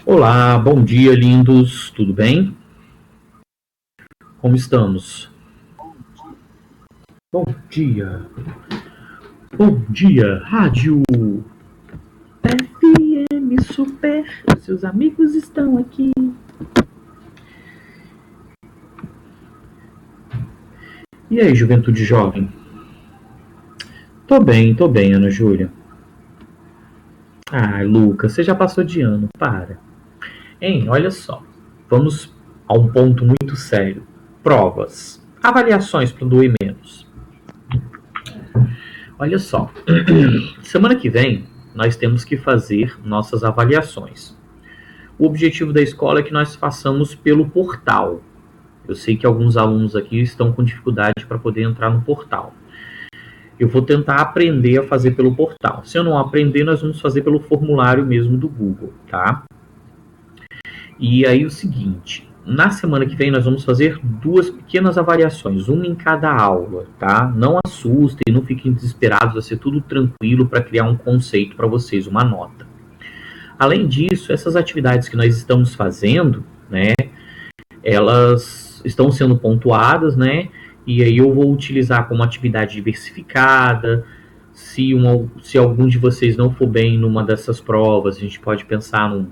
Olá, bom dia, lindos. Tudo bem? Como estamos? Bom dia. Bom dia, rádio. FM Super. Seus amigos estão aqui. E aí, juventude jovem? Tô bem, Ana Júlia. Ah, Lucas, você já passou de ano, para. Hein, olha só. Vamos a um ponto muito sério. Provas. Avaliações para doer menos. Olha só. Semana que vem, nós temos que fazer nossas avaliações. O objetivo da escola é que nós façamos pelo portal. Eu sei que alguns alunos aqui estão com dificuldade para poder entrar no portal. Eu vou tentar aprender a fazer pelo portal. Se eu não aprender, nós vamos fazer pelo formulário mesmo do Google, tá? E aí o seguinte, na semana que vem nós vamos fazer 2 pequenas avaliações, uma em cada aula, tá? Não assustem, não fiquem desesperados, vai ser tudo tranquilo para criar um conceito para vocês, uma nota. Além disso, essas atividades que nós estamos fazendo, né, elas estão sendo pontuadas, né, e aí eu vou utilizar como atividade diversificada. Se algum de vocês não for bem numa dessas provas, a gente pode pensar num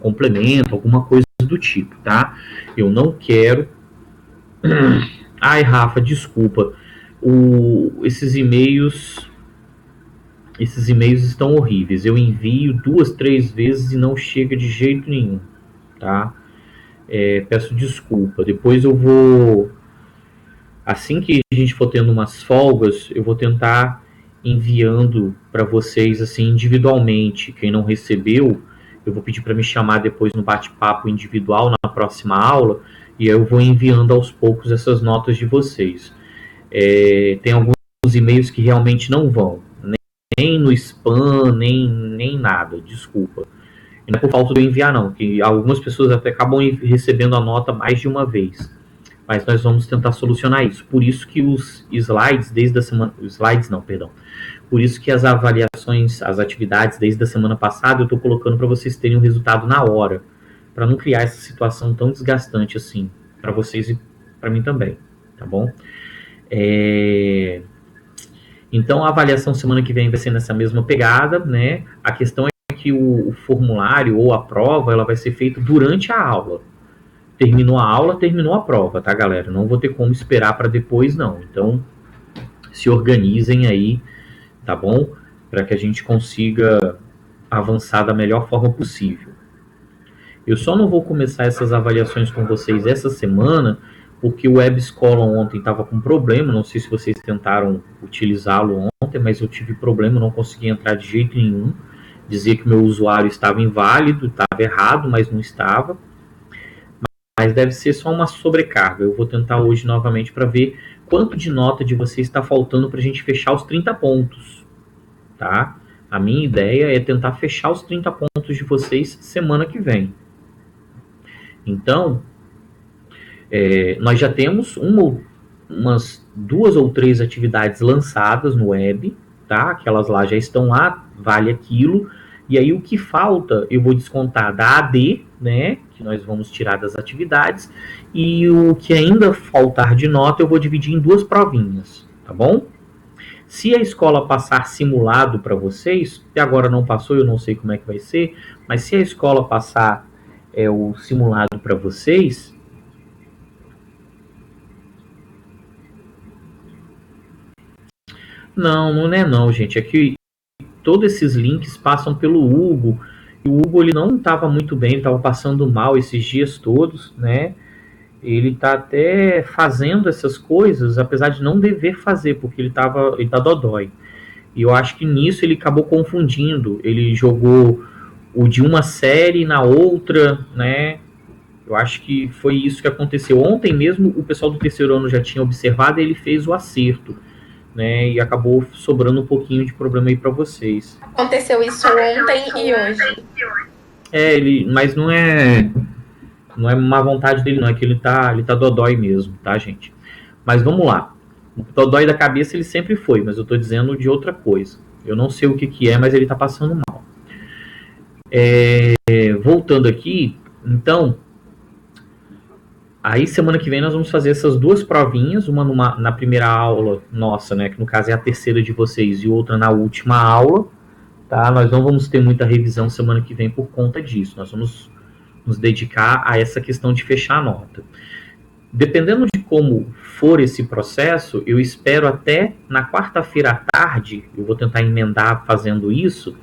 complemento, alguma coisa do tipo, tá? Eu não quero... Ai, Rafa, desculpa. Esses e-mails estão horríveis. Eu envio 2, 3 vezes e não chega de jeito nenhum, tá? Peço desculpa. Depois eu vou... Assim que a gente for tendo umas folgas, eu vou tentar enviando para vocês assim individualmente. Quem não recebeu, eu vou pedir para me chamar depois no bate-papo individual na próxima aula, e aí eu vou enviando aos poucos essas notas de vocês. Tem alguns e-mails que realmente não vão, nem no spam, nem nada, desculpa. E não é por falta de eu enviar não, que algumas pessoas até acabam recebendo a nota mais de uma vez. Mas nós vamos tentar solucionar isso. Por isso que os slides desde a semana... Slides não, perdão. Por isso que as avaliações, as atividades desde a semana passada, eu estou colocando para vocês terem o resultado na hora. Para não criar essa situação tão desgastante assim. Para vocês e para mim também. Tá bom? Então a avaliação semana que vem vai ser nessa mesma pegada, né? A questão é que o formulário ou a prova, ela vai ser feita durante a aula. Terminou a aula, terminou a prova, tá, galera? Não vou ter como esperar para depois, não. Então, se organizem aí, tá bom? Para que a gente consiga avançar da melhor forma possível. Eu só não vou começar essas avaliações com vocês essa semana, porque o Web Escola ontem estava com problema. Não sei se vocês tentaram utilizá-lo ontem, mas eu tive problema, não consegui entrar de jeito nenhum. Dizia que meu usuário estava inválido, estava errado, mas não estava. Mas deve ser só uma sobrecarga. Eu vou tentar hoje novamente para ver quanto de nota de vocês está faltando para a gente fechar os 30 pontos. Tá? A minha ideia é tentar fechar os 30 pontos de vocês semana que vem. Então, nós já temos umas 2 ou 3 atividades lançadas no web. Tá? Aquelas lá já estão lá, vale aquilo. E aí o que falta, eu vou descontar da AD, né, que nós vamos tirar das atividades, e o que ainda faltar de nota eu vou dividir em 2 provinhas, tá bom? Se a escola passar simulado para vocês, até agora não passou, eu não sei como é que vai ser, mas se a escola passar o simulado para vocês... Não é não, gente, é que todos esses links passam pelo Hugo, e o Hugo ele não estava muito bem, estava passando mal esses dias todos, né? Ele está até fazendo essas coisas, apesar de não dever fazer, porque ele tá dodói. E eu acho que nisso ele acabou confundindo. Ele jogou o de uma série na outra, né? Eu acho que foi isso que aconteceu. Ontem mesmo o pessoal do terceiro ano já tinha observado e ele fez o acerto. Né, e acabou sobrando um pouquinho de problema aí para vocês. Aconteceu isso ontem e hoje. Mas não é má vontade dele, não, é que ele tá dodói mesmo, tá, gente? Mas vamos lá. O dodói da cabeça ele sempre foi, mas eu tô dizendo de outra coisa. Eu não sei o que é, mas ele está passando mal. Voltando aqui, então, aí semana que vem nós vamos fazer essas duas provinhas, uma na primeira aula nossa, né, que no caso é a terceira de vocês, e outra na última aula, tá? Nós não vamos ter muita revisão semana que vem por conta disso, nós vamos nos dedicar a essa questão de fechar a nota. Dependendo de como for esse processo, eu espero até na quarta-feira à tarde, eu vou tentar emendar fazendo isso,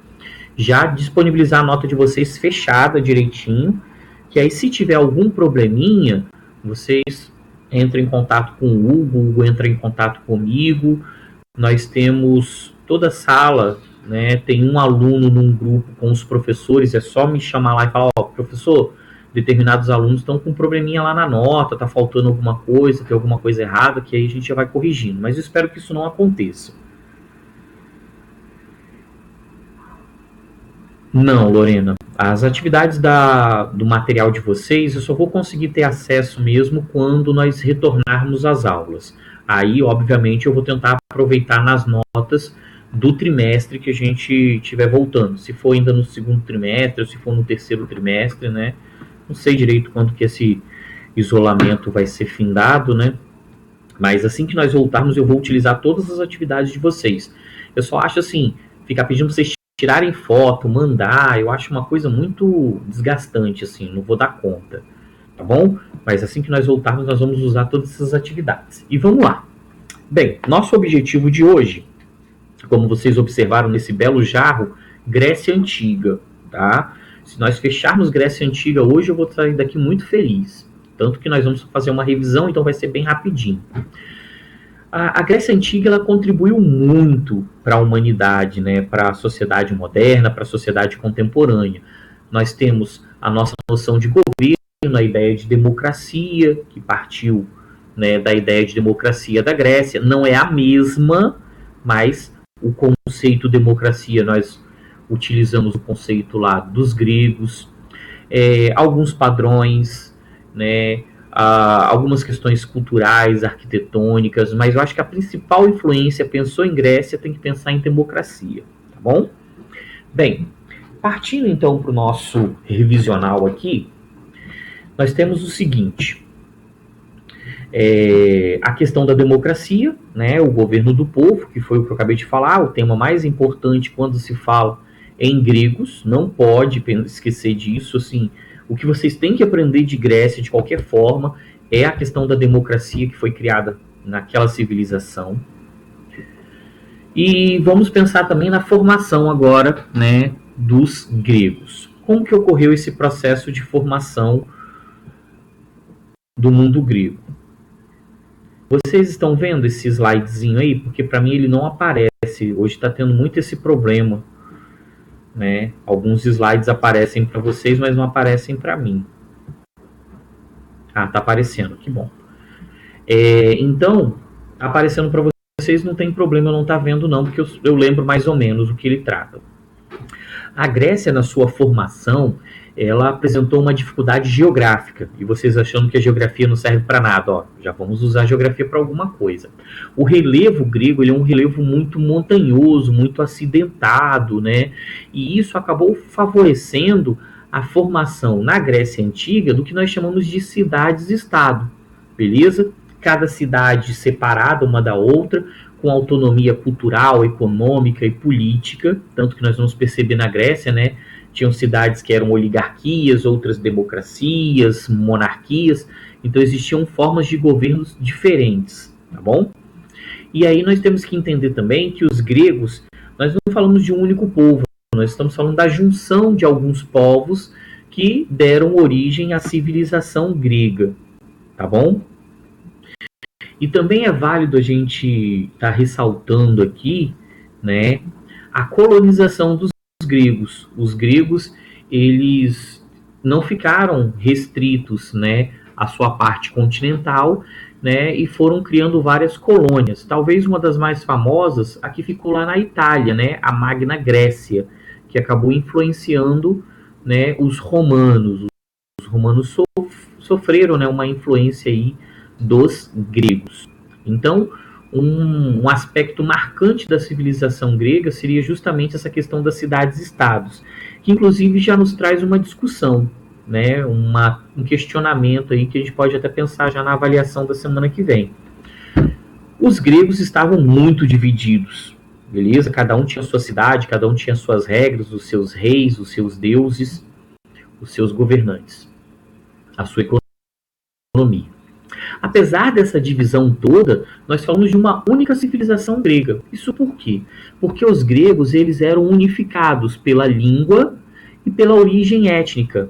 já disponibilizar a nota de vocês fechada direitinho, que aí se tiver algum probleminha, vocês entram em contato com o Hugo entra em contato comigo, nós temos toda a sala, né, tem um aluno num grupo com os professores, é só me chamar lá e falar, professor, determinados alunos estão com um probleminha lá na nota, está faltando alguma coisa, tem alguma coisa errada, que aí a gente já vai corrigindo, mas eu espero que isso não aconteça. Não, Lorena, as atividades do material de vocês eu só vou conseguir ter acesso mesmo quando nós retornarmos às aulas. Aí, obviamente, eu vou tentar aproveitar nas notas do trimestre que a gente estiver voltando. Se for ainda no segundo trimestre, ou se for no terceiro trimestre, né? Não sei direito quando que esse isolamento vai ser findado, né? Mas assim que nós voltarmos, eu vou utilizar todas as atividades de vocês. Eu só acho assim, ficar pedindo vocês tirarem foto, mandar, eu acho uma coisa muito desgastante, assim, não vou dar conta, tá bom? Mas assim que nós voltarmos, nós vamos usar todas essas atividades. E vamos lá. Bem, nosso objetivo de hoje, como vocês observaram nesse belo jarro, Grécia Antiga, tá? Se nós fecharmos Grécia Antiga hoje, eu vou sair daqui muito feliz. Tanto que nós vamos fazer uma revisão, então vai ser bem rapidinho. A Grécia Antiga ela contribuiu muito para a humanidade, né, para a sociedade moderna, para a sociedade contemporânea. Nós temos a nossa noção de governo, a ideia de democracia, que partiu, né, da ideia de democracia da Grécia. Não é a mesma, mas o conceito democracia, nós utilizamos o conceito lá dos gregos, alguns padrões, né, algumas questões culturais, arquitetônicas, mas eu acho que a principal influência, pensou em Grécia, tem que pensar em democracia, tá bom? Bem, partindo então para o nosso revisional aqui, nós temos o seguinte, a questão da democracia, né, o governo do povo, que foi o que eu acabei de falar, o tema mais importante quando se fala em gregos, não pode esquecer disso, assim, o que vocês têm que aprender de Grécia, de qualquer forma, é a questão da democracia que foi criada naquela civilização. E vamos pensar também na formação agora, né, dos gregos. Como que ocorreu esse processo de formação do mundo grego? Vocês estão vendo esse slidezinho aí? Porque para mim ele não aparece. Hoje está tendo muito esse problema, né? Alguns slides aparecem para vocês, mas não aparecem para mim. Ah, tá aparecendo, que bom. Então, aparecendo para vocês não tem problema eu não estar vendo não, porque eu lembro mais ou menos o que ele trata. A Grécia, na sua formação, ela apresentou uma dificuldade geográfica. E vocês achando que a geografia não serve para nada, ó, já vamos usar a geografia para alguma coisa. O relevo grego ele é um relevo muito montanhoso, muito acidentado, né? E isso acabou favorecendo a formação na Grécia Antiga do que nós chamamos de cidades-estado, beleza? Cada cidade separada uma da outra, com autonomia cultural, econômica e política, tanto que nós vamos perceber na Grécia, né? Tinham cidades que eram oligarquias, outras democracias, monarquias, então existiam formas de governos diferentes, tá bom? E aí nós temos que entender também que os gregos, nós não falamos de um único povo, nós estamos falando da junção de alguns povos que deram origem à civilização grega, tá bom? E também é válido a gente estar ressaltando aqui, né, a colonização dos gregos. Os gregos, eles não ficaram restritos, né, à sua parte continental, né, e foram criando várias colônias. Talvez uma das mais famosas, a que ficou lá na Itália, né, a Magna Grécia, que acabou influenciando, né, os romanos. Os romanos sofreram, né, uma influência aí dos gregos. Então, um aspecto marcante da civilização grega seria justamente essa questão das cidades-estados, que inclusive já nos traz uma discussão, né, um questionamento aí que a gente pode até pensar já na avaliação da semana que vem. Os gregos estavam muito divididos, beleza? Cada um tinha sua cidade, cada um tinha suas regras, os seus reis, os seus deuses, os seus governantes, a sua economia. Apesar dessa divisão toda, nós falamos de uma única civilização grega. Isso por quê? Porque os gregos eles eram unificados pela língua e pela origem étnica.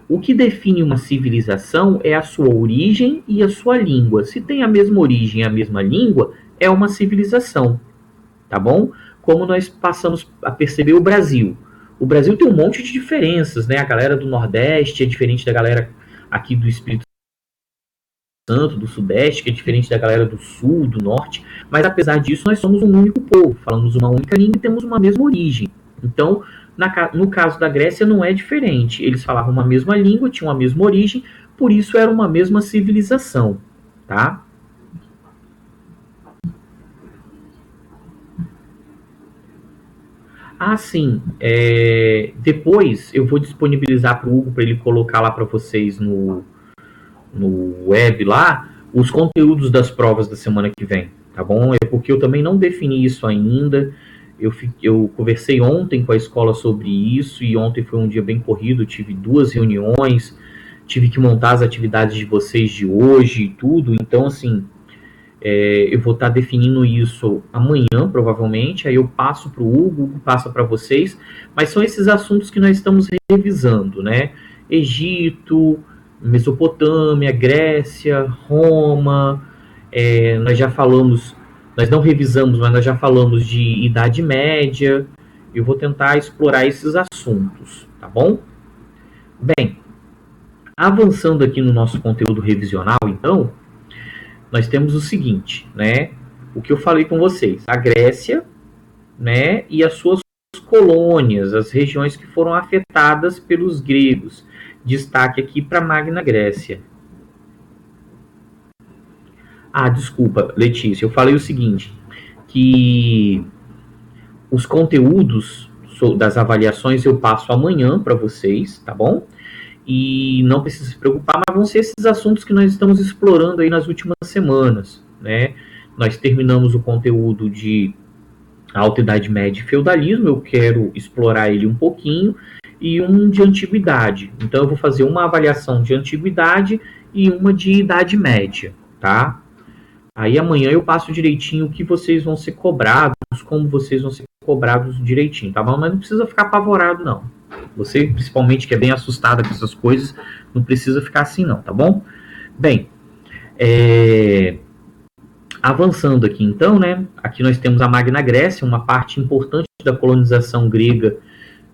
O que define uma civilização é a sua origem e a sua língua. Se tem a mesma origem e a mesma língua, é uma civilização. Tá bom? Como nós passamos a perceber o Brasil. O Brasil tem um monte de diferenças, né? A galera do Nordeste é diferente da galera aqui do Espírito Santo, do Sudeste, que é diferente da galera do Sul, do Norte. Mas apesar disso, nós somos um único povo. Falamos uma única língua e temos uma mesma origem. Então, no caso da Grécia, não é diferente. Eles falavam uma mesma língua, tinham a mesma origem, por isso era uma mesma civilização, tá? Ah, sim. Depois eu vou disponibilizar para o Hugo para ele colocar lá para vocês no web lá os conteúdos das provas da semana que vem, tá bom? É porque eu também não defini isso ainda. Eu conversei ontem com a escola sobre isso e ontem foi um dia bem corrido, tive 2 reuniões, tive que montar as atividades de vocês de hoje e tudo, então assim, eu vou estar definindo isso amanhã, provavelmente, aí eu passo para o Hugo passa para vocês, mas são esses assuntos que nós estamos revisando, né? Egito, Mesopotâmia, Grécia, Roma, nós já falamos, nós não revisamos, mas nós já falamos de Idade Média. Eu vou tentar explorar esses assuntos, tá bom? Bem, avançando aqui no nosso conteúdo revisional, então, nós temos o seguinte, né? O que eu falei com vocês, a Grécia, né, e as suas colônias, as regiões que foram afetadas pelos gregos. Destaque aqui para a Magna Grécia. Ah, desculpa, Letícia, eu falei o seguinte, que os conteúdos das avaliações eu passo amanhã para vocês, tá bom? E não precisa se preocupar, mas vão ser esses assuntos que nós estamos explorando aí nas últimas semanas, né? Nós terminamos o conteúdo de Alta Idade Média e Feudalismo, eu quero explorar ele um pouquinho, e um de Antiguidade. Então eu vou fazer uma avaliação de Antiguidade e uma de Idade Média, tá? Aí amanhã eu passo direitinho o que vocês vão ser cobrados, como vocês vão ser cobrados direitinho, tá bom? Mas não precisa ficar apavorado, não. Você, principalmente, que é bem assustada com essas coisas, não precisa ficar assim, não, tá bom? Bem, avançando aqui, então, né? Aqui nós temos a Magna Grécia, uma parte importante da colonização grega,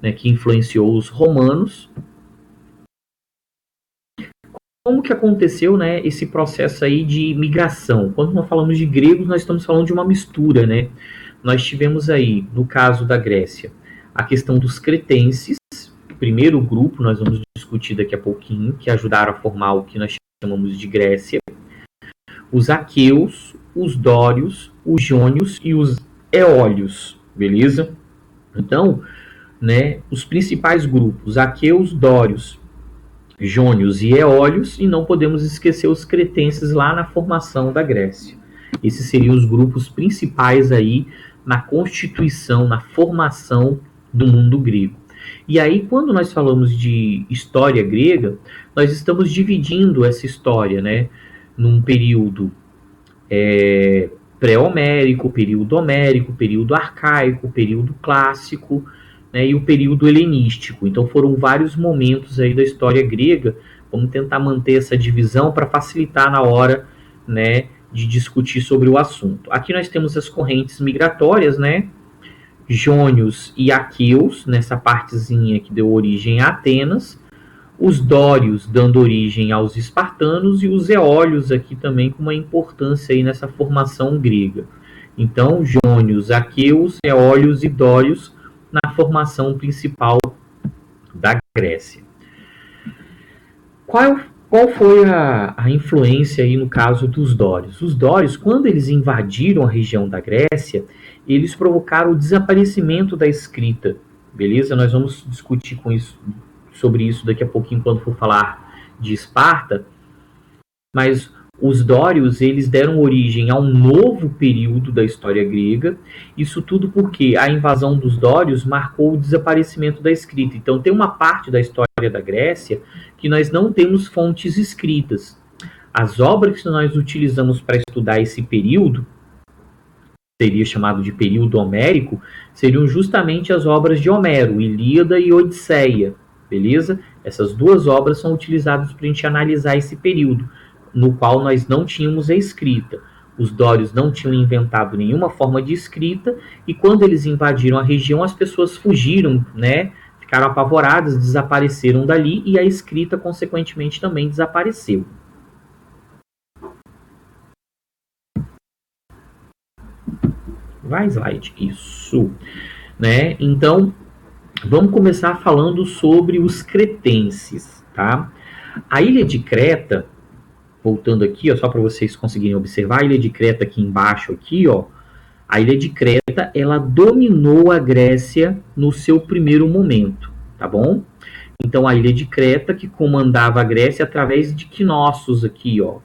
né, que influenciou os romanos. Como que aconteceu, né, esse processo aí de migração? Quando nós falamos de gregos, nós estamos falando de uma mistura, né? Nós tivemos aí, no caso da Grécia, a questão dos cretenses, primeiro grupo, nós vamos discutir daqui a pouquinho, que ajudaram a formar o que nós chamamos de Grécia, os aqueus, os dórios, os jônios e os eólios, beleza? Então, né, os principais grupos, aqueus, dórios, jônios e eólios, e não podemos esquecer os cretenses lá na formação da Grécia. Esses seriam os grupos principais aí na constituição, na formação do mundo grego. E aí, quando nós falamos de história grega, nós estamos dividindo essa história, né, num período pré-homérico, período homérico, período arcaico, período clássico, né, e o período helenístico. Então foram vários momentos aí da história grega. Vamos tentar manter essa divisão para facilitar na hora, né, de discutir sobre o assunto. Aqui nós temos as correntes migratórias, né, jônios e aqueus, nessa partezinha que deu origem a Atenas, os dórios dando origem aos espartanos e os eólios aqui também com uma importância aí nessa formação grega. Então, jônios, aqueus, eólios e dórios na formação principal da Grécia. Qual Qual foi a influência aí no caso dos dórios? Os dórios, quando eles invadiram a região da Grécia, eles provocaram o desaparecimento da escrita, beleza? Nós vamos discutir sobre isso daqui a pouquinho quando for falar de Esparta, mas os dórios, eles deram origem a um novo período da história grega, isso tudo porque a invasão dos dórios marcou o desaparecimento da escrita. Então tem uma parte da história da Grécia que nós não temos fontes escritas. As obras que nós utilizamos para estudar esse período, seria chamado de período homérico, seriam justamente as obras de Homero, Ilíada e Odisseia, beleza? Essas duas obras são utilizadas para a gente analisar esse período, no qual nós não tínhamos a escrita. Os dórios não tinham inventado nenhuma forma de escrita, e quando eles invadiram a região, as pessoas fugiram, né? Ficaram apavoradas, desapareceram dali, e a escrita, consequentemente, também desapareceu. Vai, slide. Isso. Né? Então, vamos começar falando sobre os cretenses, tá? A ilha de Creta, voltando aqui, ó, só para vocês conseguirem observar, a ilha de Creta aqui embaixo, aqui, ó, a ilha de Creta, ela dominou a Grécia no seu primeiro momento, tá bom? Então, a ilha de Creta, que comandava a Grécia através de Knossos aqui, ó.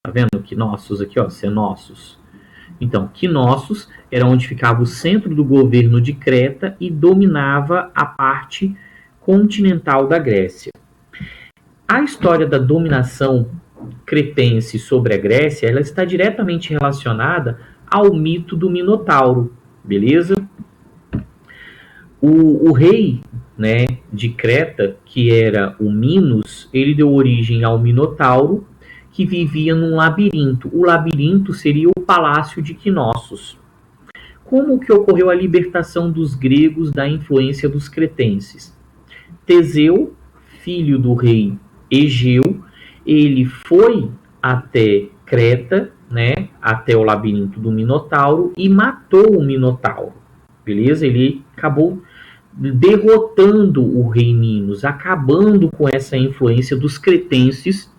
Tá vendo? Knossos aqui, ó, Senossos. Então, Knossos era onde ficava o centro do governo de Creta e dominava a parte continental da Grécia. A história da dominação cretense sobre a Grécia, ela está diretamente relacionada ao mito do Minotauro, beleza? O rei, né, de Creta, que era o Minos, ele deu origem ao Minotauro, que vivia num labirinto. O labirinto seria o palácio de Knossos. Como que ocorreu a libertação dos gregos da influência dos cretenses? Teseu, filho do rei Egeu, ele foi até Creta, né, até o labirinto do Minotauro e matou o Minotauro, beleza? Ele acabou derrotando o rei Minos, acabando com essa influência dos cretenses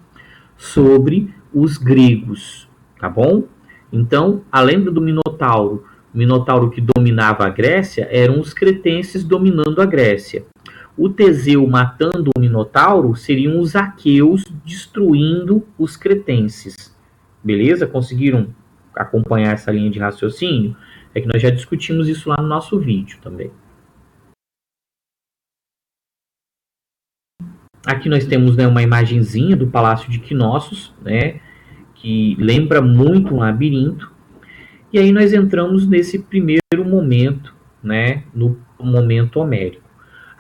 sobre os gregos, tá bom? Então, a lenda do Minotauro, o Minotauro que dominava a Grécia, eram os cretenses dominando a Grécia. O Teseu matando o Minotauro seriam os aqueus destruindo os cretenses. Beleza? Conseguiram acompanhar essa linha de raciocínio? É que nós já discutimos isso lá no nosso vídeo também. Aqui nós temos, né, uma imagenzinha do Palácio de Knossos, né, que lembra muito um labirinto. E aí nós entramos nesse primeiro momento, né, no momento homérico.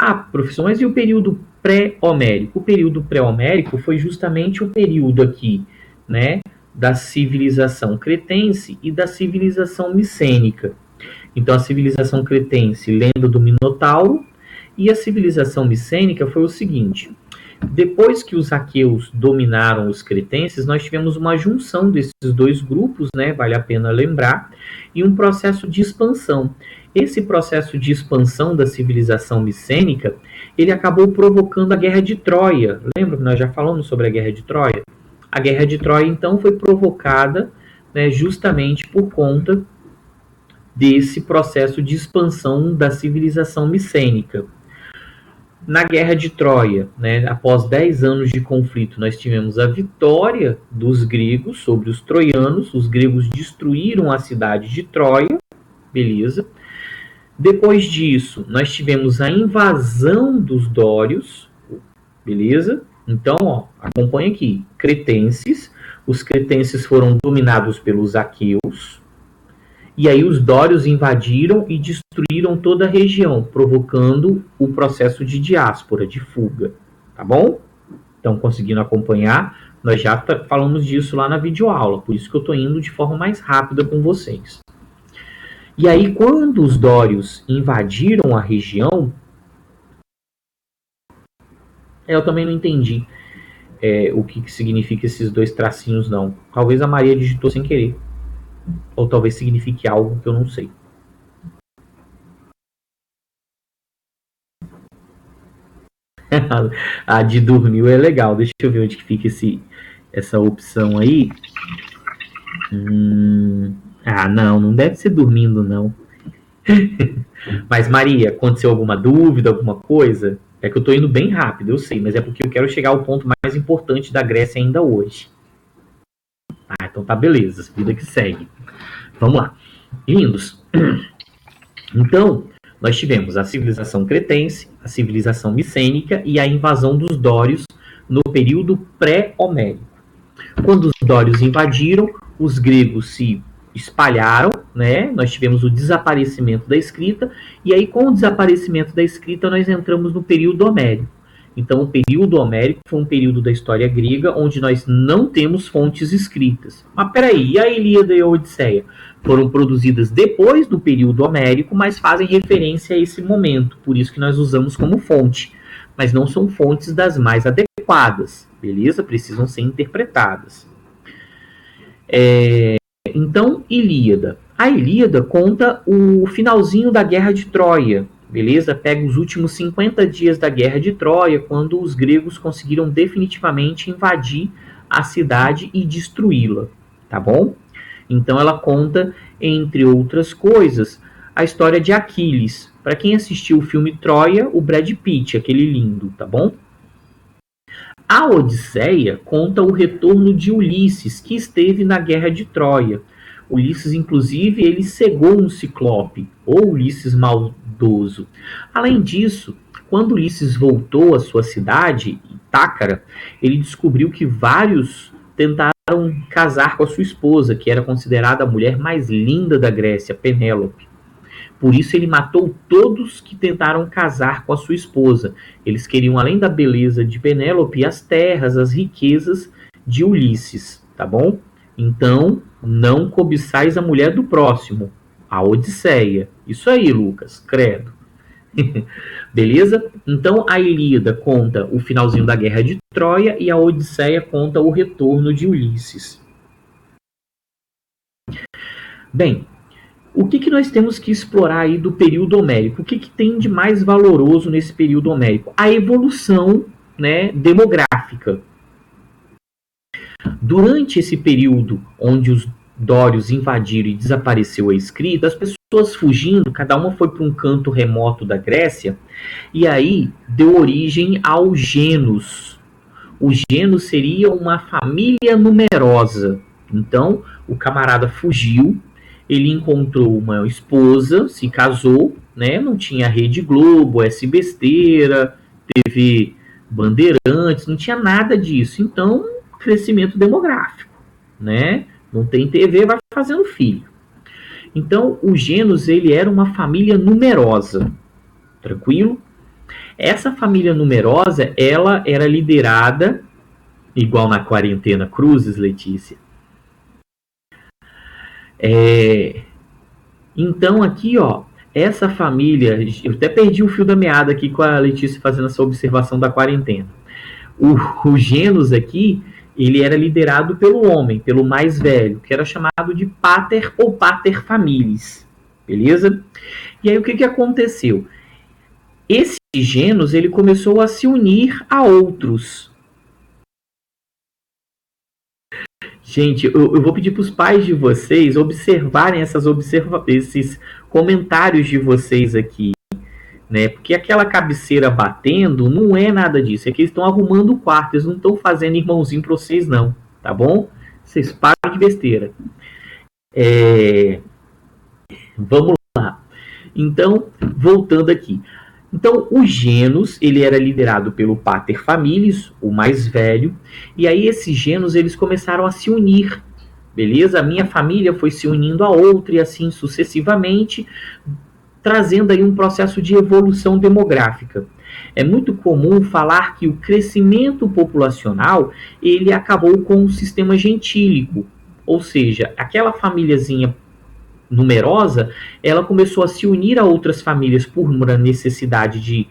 Ah, professor, mas e o período pré-homérico? O período pré-homérico foi justamente o período aqui, né, da civilização cretense e da civilização micênica. Então, a civilização cretense, lenda do Minotauro, e a civilização micênica foi o seguinte: depois que os aqueus dominaram os cretenses, nós tivemos uma junção desses dois grupos, né, vale a pena lembrar, e um processo de expansão. Esse processo de expansão da civilização micênica, ele acabou provocando a Guerra de Troia. Lembra que nós já falamos sobre a Guerra de Troia? A Guerra de Troia, então, foi provocada, né, justamente por conta desse processo de expansão da civilização micênica. Na Guerra de Troia, né, após 10 anos de conflito, nós tivemos a vitória dos gregos sobre os troianos. Os gregos destruíram a cidade de Troia, beleza. Depois disso, nós tivemos a invasão dos dórios, beleza. Então, ó, acompanha aqui, cretenses. Os cretenses foram dominados pelos aqueus. E aí os dórios invadiram e destruíram toda a região, provocando o processo de diáspora, de fuga. Tá bom? Então, conseguindo acompanhar, nós já falamos disso lá na videoaula, por isso que eu estou indo de forma mais rápida com vocês. E aí, quando os dórios invadiram a região, eu também não entendi o que significa esses dois tracinhos, não. Talvez a Maria digitou sem querer. Ou talvez signifique algo que eu não sei. A de dormiu é legal. Deixa eu ver onde que fica essa opção aí. Não deve ser dormindo, não. Mas, Maria, aconteceu alguma dúvida, alguma coisa? É que eu tô indo bem rápido, eu sei, mas é porque eu quero chegar ao ponto mais importante da Grécia ainda hoje. Então tá, beleza. Vida que segue. Vamos lá. Lindos. Então, nós tivemos a civilização cretense, a civilização micênica e a invasão dos dórios no período pré-homérico. Quando os dórios invadiram, os gregos se espalharam, né? Nós tivemos o desaparecimento da escrita, e aí com o desaparecimento da escrita nós entramos no período homérico. Então o período homérico foi um período da história grega onde nós não temos fontes escritas. Mas peraí, e a Ilíada e a Odisseia? Foram produzidas depois do período homérico, mas fazem referência a esse momento, por isso que nós usamos como fonte. Mas não são fontes das mais adequadas, beleza? Precisam ser interpretadas. Então, Ilíada. A Ilíada conta o finalzinho da Guerra de Troia, beleza? Pega os últimos 50 dias da Guerra de Troia, quando os gregos conseguiram definitivamente invadir a cidade e destruí-la, tá bom? Então ela conta, entre outras coisas, a história de Aquiles. Para quem assistiu o filme Troia, o Brad Pitt, aquele lindo, tá bom? A Odisseia conta o retorno de Ulisses, que esteve na Guerra de Troia. Ulisses, inclusive, ele cegou um ciclope, ou Ulisses maldoso. Além disso, quando Ulisses voltou à sua cidade, Ítacara, ele descobriu que vários tentaram casar com a sua esposa, que era considerada a mulher mais linda da Grécia, Penélope. Por isso ele matou todos que tentaram casar com a sua esposa. Eles queriam, além da beleza de Penélope, as terras, as riquezas de Ulisses, tá bom? Então, não cobiçais a mulher do próximo, a Odisseia. Isso aí, Lucas, credo. Beleza? Então, a Ilíada conta o finalzinho da Guerra de Troia e a Odisseia conta o retorno de Ulisses. Bem, o que nós temos que explorar aí do período homérico? O que tem de mais valoroso nesse período homérico? A evolução, né, demográfica. Durante esse período onde os dórios invadiram e desapareceu a escrita, as pessoas fugindo, cada uma foi para um canto remoto da Grécia, e aí deu origem ao gênus. O gênus seria uma família numerosa. Então, o camarada fugiu, ele encontrou uma esposa, se casou, né? Não tinha Rede Globo, S-Besteira, TV Bandeirantes, não tinha nada disso. Então, crescimento demográfico, né? Não tem TV, vai fazendo filho. Então, o gênus, ele era uma família numerosa, tranquilo? Essa família numerosa, ela era liderada, igual na quarentena Cruzes, Letícia. Então aqui, ó, essa família, eu até perdi o fio da meada aqui com a Letícia fazendo essa observação da quarentena. O gênus aqui, ele era liderado pelo homem, pelo mais velho, que era chamado de pater ou pater familis, beleza? E aí o que aconteceu? Esse gênus, ele começou a se unir a outros. Gente, eu vou pedir para os pais de vocês observarem esses comentários de vocês aqui, né? Porque aquela cabeceira batendo não é nada disso. É que eles estão arrumando o quarto, eles não estão fazendo irmãozinho para vocês, não, tá bom? Vocês param de besteira. Vamos lá. Então, voltando aqui. Então, o gênus, ele era liderado pelo pater familis, o mais velho, e aí esses gênus, eles começaram a se unir, beleza? A minha família foi se unindo a outra e assim sucessivamente, trazendo aí um processo de evolução demográfica. É muito comum falar que o crescimento populacional, ele acabou com o sistema gentílico, ou seja, aquela famíliazinha numerosa, ela começou a se unir a outras famílias por uma necessidade de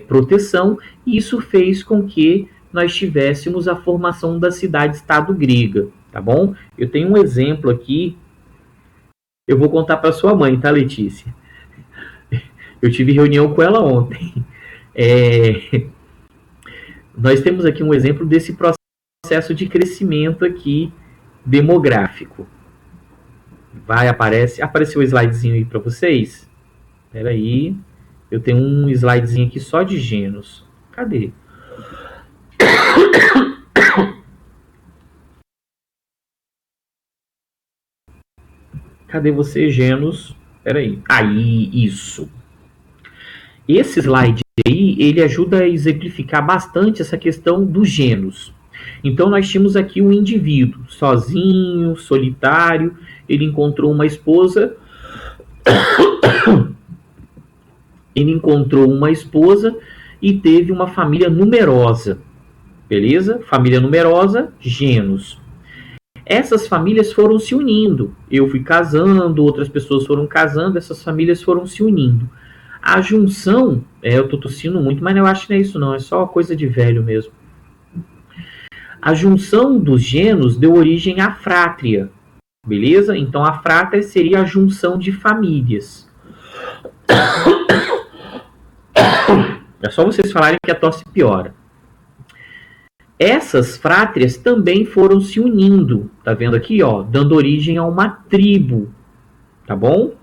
proteção, e isso fez com que nós tivéssemos a formação da cidade-estado grega, tá bom? Eu tenho um exemplo aqui, eu vou contar para sua mãe, tá, Letícia? Eu tive reunião com ela ontem. nós temos aqui um exemplo desse processo de crescimento aqui demográfico. Apareceu o slidezinho aí para vocês? Espera aí, eu tenho um slidezinho aqui só de genos. Cadê? Cadê você, genos? Espera aí. Aí, isso. Esse slide aí, ele ajuda a exemplificar bastante essa questão dos genos. Então, nós tínhamos aqui um indivíduo sozinho, solitário, ele encontrou uma esposa, e teve uma família numerosa, beleza? Família numerosa, genos. Essas famílias foram se unindo. Eu fui casando, outras pessoas foram casando, essas famílias foram se unindo. A junção, eu tô tossindo muito, mas eu acho que não é isso não, é só coisa de velho mesmo. A junção dos genos deu origem à frátria, beleza? Então a frátria seria a junção de famílias. É só vocês falarem que a tosse piora. Essas frátrias também foram se unindo, tá vendo aqui, ó, dando origem a uma tribo, tá bom?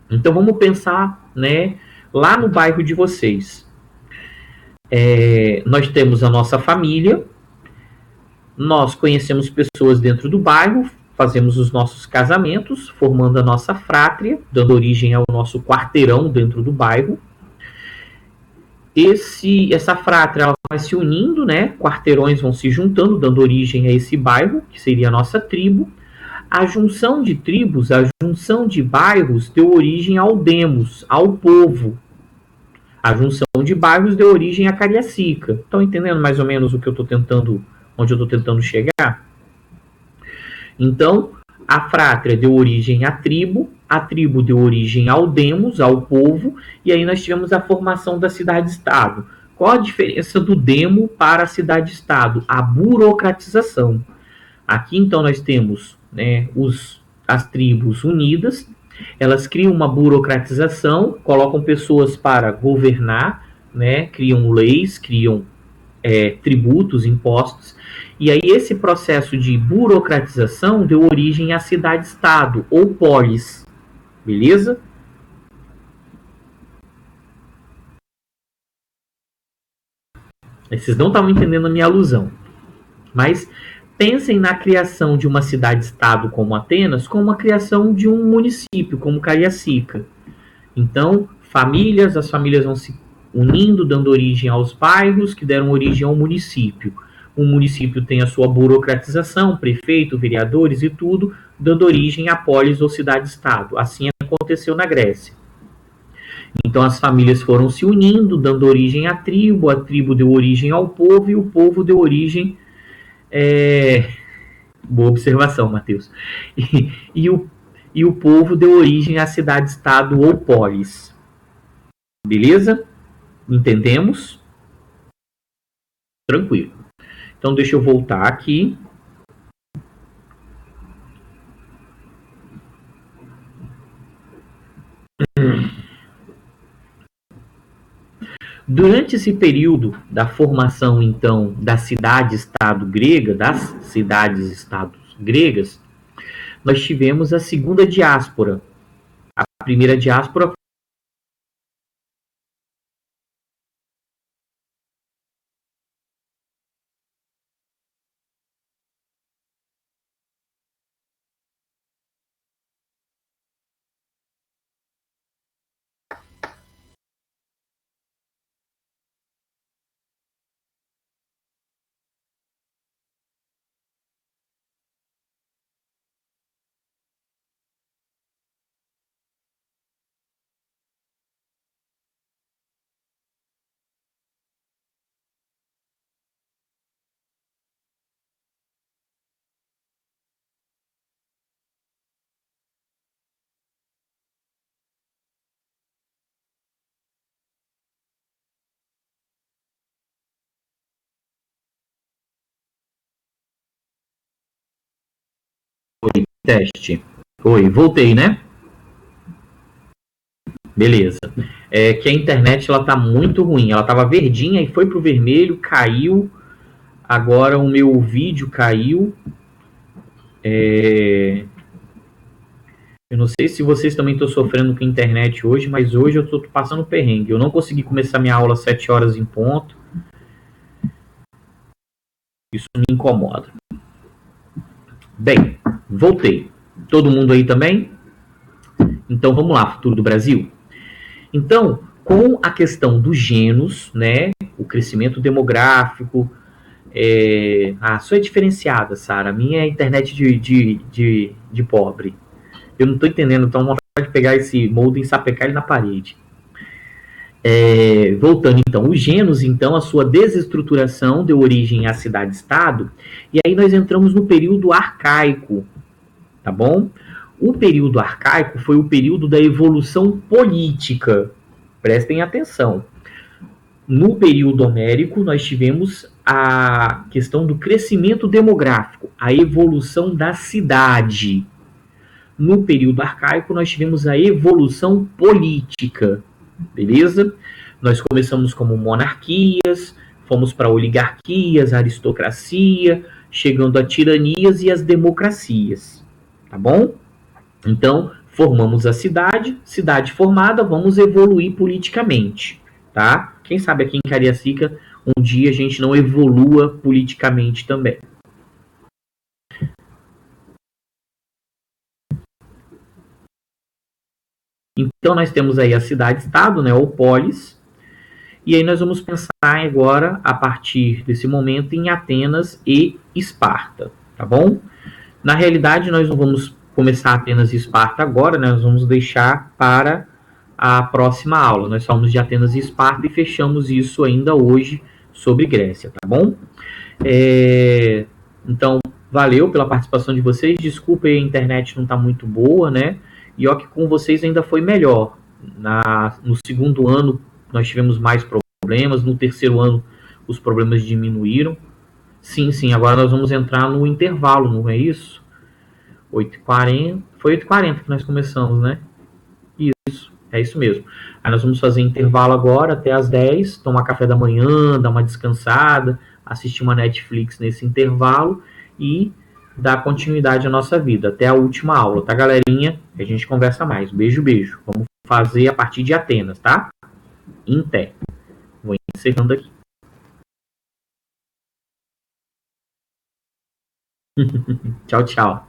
Então vamos pensar, né, lá no bairro de vocês. Nós temos a nossa família, nós conhecemos pessoas dentro do bairro, fazemos os nossos casamentos, formando a nossa frátria, dando origem ao nosso quarteirão dentro do bairro. Essa frátria ela vai se unindo, né? Quarteirões vão se juntando, dando origem a esse bairro, que seria a nossa tribo. A junção de tribos, a junção de bairros, deu origem ao demos, ao povo. A junção de bairros deu origem à Cariacica. Estão entendendo mais ou menos o que eu estou tentando, onde eu estou tentando chegar? Então, a frátria deu origem à tribo, a tribo deu origem ao demos, ao povo, e aí nós tivemos a formação da cidade-estado. Qual a diferença do demo para a cidade-estado? A burocratização. Aqui, então, nós temos, né, as tribos unidas, elas criam uma burocratização, colocam pessoas para governar, né, criam leis, criam tributos, impostos, e aí esse processo de burocratização deu origem à cidade-estado, ou polis, beleza? Vocês não estavam entendendo a minha alusão, mas pensem na criação de uma cidade-estado como Atenas, como a criação de um município, como Cariacica. Então, as famílias vão se unindo, dando origem aos bairros, que deram origem ao município. O município tem a sua burocratização, prefeito, vereadores e tudo, dando origem a polis ou cidade-estado. Assim aconteceu na Grécia. Então as famílias foram se unindo, dando origem à tribo, a tribo deu origem ao povo e o povo deu origem... Boa observação, Matheus. E o povo deu origem à cidade-estado ou polis. Beleza? Entendemos? Tranquilo. Então deixa eu voltar aqui. Durante esse período da formação, então, da cidade-estado grega, das cidades-estados gregas, nós tivemos a segunda diáspora. A primeira diáspora teste. Oi, voltei, né? Beleza. Que a internet ela tá muito ruim. Ela tava verdinha e foi pro vermelho, caiu. Agora o meu vídeo caiu. Eu não sei se vocês também estão sofrendo com a internet hoje, mas hoje eu estou passando perrengue. Eu não consegui começar minha aula às 7 horas em ponto. Isso me incomoda. Bem, voltei. Todo mundo aí também? Então vamos lá, futuro do Brasil. Então, com a questão dos genos, né, o crescimento demográfico, a sua é diferenciada, Sara. A minha é internet de pobre. Eu não estou entendendo, então vontade de pegar esse molde e sapecar ele na parede. Voltando então, os genos, então, a sua desestruturação deu origem à cidade-estado, e aí nós entramos no período arcaico, tá bom? O período arcaico foi o período da evolução política. Prestem atenção. No período homérico, nós tivemos a questão do crescimento demográfico, a evolução da cidade. No período arcaico, nós tivemos a evolução política, beleza? Nós começamos como monarquias, fomos para oligarquias, aristocracia, chegando a tiranias e as democracias, tá bom? Então, formamos a cidade, cidade formada, vamos evoluir politicamente, tá? Quem sabe aqui em Cariacica, um dia a gente não evolua politicamente também. Então, nós temos aí a cidade-estado, né, ou polis, e aí nós vamos pensar agora, a partir desse momento, em Atenas e Esparta, tá bom? Na realidade, nós não vamos começar Atenas e Esparta agora, né? Nós vamos deixar para a próxima aula. Nós falamos de Atenas e Esparta e fechamos isso ainda hoje sobre Grécia, tá bom? Então, valeu pela participação de vocês. Desculpa aí, a internet não está muito boa, né? E ó que com vocês ainda foi melhor. No segundo ano nós tivemos mais problemas, no terceiro ano os problemas diminuíram. Sim, agora nós vamos entrar no intervalo, não é isso? 8h40, foi 8h40 que nós começamos, né? Isso, é isso mesmo. Aí nós vamos fazer intervalo agora até as 10, tomar café da manhã, dar uma descansada, assistir uma Netflix nesse intervalo e dar continuidade à nossa vida, até a última aula, tá, galerinha? A gente conversa mais. Beijo. Vamos fazer a partir de Atenas, tá? Inté. Vou encerrando aqui. Tchau.